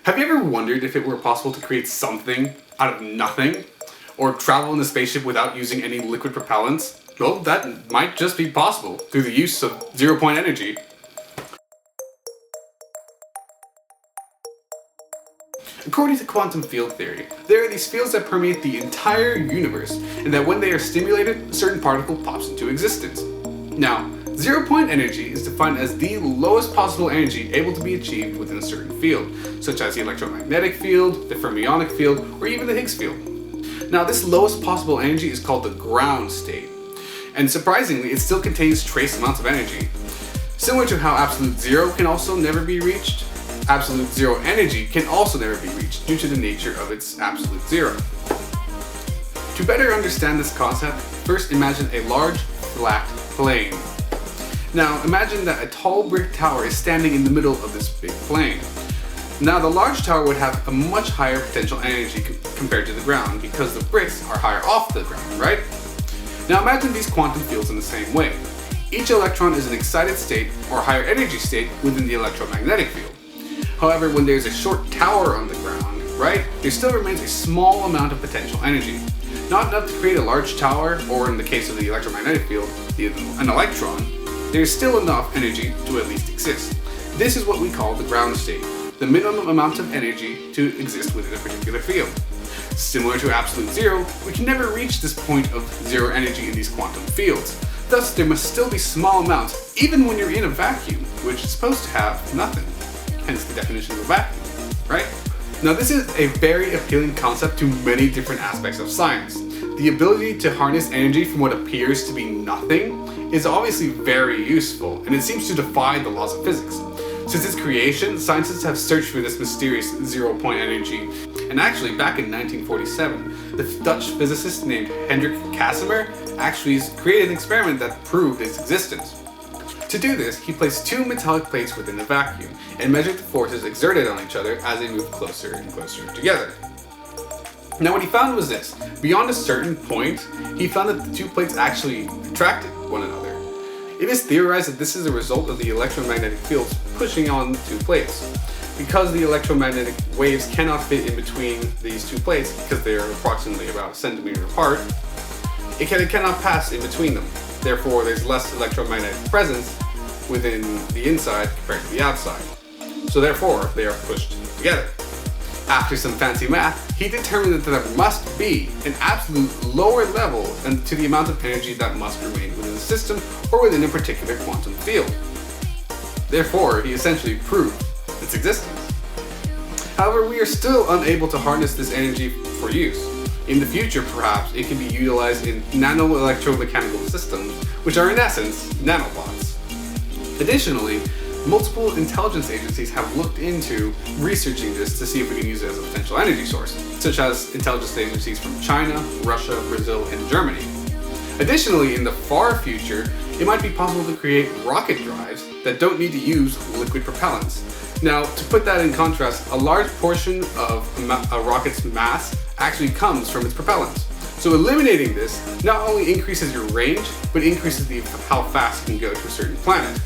Have you ever wondered if it were possible to create something out of nothing? Or travel in a spaceship without using any liquid propellants? Well, that might just be possible through the use of zero-point energy. According to quantum field theory, there are these fields that permeate the entire universe, and that when they are stimulated, a certain particle pops into existence. Now, zero-point energy is defined as the lowest possible energy able to be achieved within a certain field, such as the electromagnetic field, the fermionic field, or even the Higgs field. Now, this lowest possible energy is called the ground state, and surprisingly, it still contains trace amounts of energy. Similar to how absolute zero can also never be reached, absolute zero energy can also never be reached due to the nature of its absolute zero. To better understand this concept, first imagine a large, flat plane. Now imagine that a tall brick tower is standing in the middle of this big plane. Now the large tower would have a much higher potential energy compared to the ground because the bricks are higher off the ground, right? Now imagine these quantum fields in the same way. Each electron is an excited state or higher energy state within the electromagnetic field. However, when there's a short tower on the ground, right, there still remains a small amount of potential energy. Not enough to create a large tower, or in the case of the electromagnetic field, an electron, there is still enough energy to at least exist. This is what we call the ground state, the minimum amount of energy to exist within a particular field. Similar to absolute zero, we can never reach this point of zero energy in these quantum fields. Thus, there must still be small amounts, even when you're in a vacuum, which is supposed to have nothing. Hence the definition of a vacuum, right? Now this is a very appealing concept to many different aspects of science. The ability to harness energy from what appears to be nothing is obviously very useful, and it seems to defy the laws of physics. Since its creation, scientists have searched for this mysterious zero-point energy, and actually back in 1947, the Dutch physicist named Hendrik Casimir actually created an experiment that proved its existence. To do this, he placed two metallic plates within a vacuum and measured the forces exerted on each other as they moved closer and closer together. Now what he found was this: beyond a certain point, he found that the two plates actually attracted one another. It is theorized that this is a result of the electromagnetic fields pushing on the two plates. Because the electromagnetic waves cannot fit in between these two plates because they are approximately about a centimeter apart, it cannot pass in between them. Therefore, there's less electromagnetic presence within the inside compared to the outside. So therefore, they are pushed together. After some fancy math, he determined that there must be an absolute lower level to the amount of energy that must remain within the system or within a particular quantum field. Therefore, he essentially proved its existence. However, we are still unable to harness this energy for use. In the future, perhaps, it can be utilized in nano-electromechanical systems, which are in essence nanobots. Additionally, multiple intelligence agencies have looked into researching this to see if we can use it as a potential energy source, such as intelligence agencies from China, Russia, Brazil, and Germany. Additionally, in the far future, it might be possible to create rocket drives that don't need to use liquid propellants. Now, to put that in contrast, a large portion of a rocket's mass actually comes from its propellants. So eliminating this not only increases your range, but increases how fast you can go to a certain planet.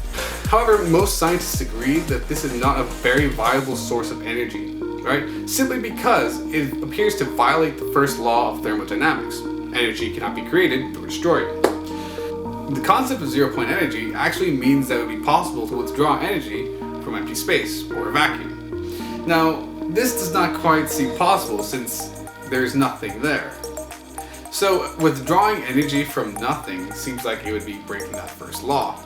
However, most scientists agree that this is not a very viable source of energy, right? Simply because it appears to violate the first law of thermodynamics. Energy cannot be created or destroyed. The concept of zero-point energy actually means that it would be possible to withdraw energy from empty space or a vacuum. Now, this does not quite seem possible since there's nothing there. So withdrawing energy from nothing seems like it would be breaking that first law.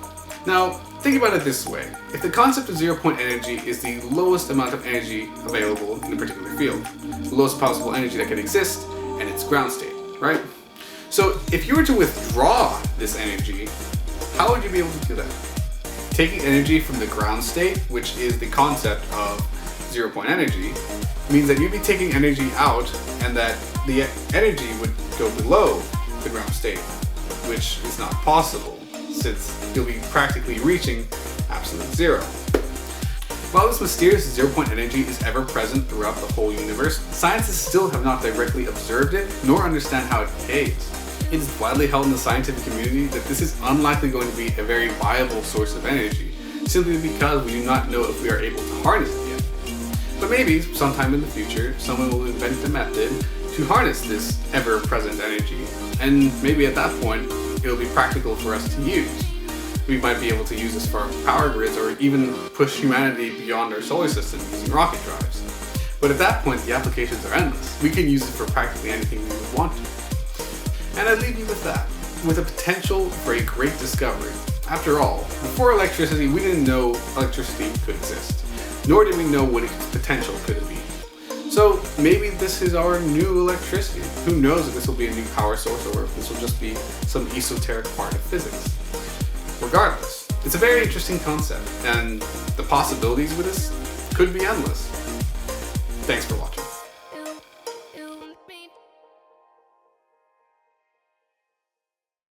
Now, think about it this way. If the concept of zero-point energy is the lowest amount of energy available in a particular field, the lowest possible energy that can exist, and its ground state, right? So if you were to withdraw this energy, how would you be able to do that? Taking energy from the ground state, which is the concept of zero-point energy, means that you'd be taking energy out and that the energy would go below the ground state, which is not possible since you'll be practically reaching absolute zero. While this mysterious zero-point energy is ever present throughout the whole universe, scientists still have not directly observed it nor understand how it behaves. It is widely held in the scientific community that this is unlikely going to be a very viable source of energy, simply because we do not know if we are able to harness it yet. But maybe sometime in the future, someone will invent a method to harness this ever-present energy, and maybe at that point, it'll be practical for us to use. We might be able to use this for our power grids or even push humanity beyond our solar system using rocket drives. But at that point, the applications are endless. We can use it for practically anything we would want to. And I leave you with that, with a potential for a great discovery. After all, before electricity, we didn't know electricity could exist, nor did we know what its potential could be. So maybe this is our new electricity. Who knows if this will be a new power source or if this will just be some esoteric part of physics. Regardless, it's a very interesting concept, and the possibilities with this could be endless. Thanks for watching.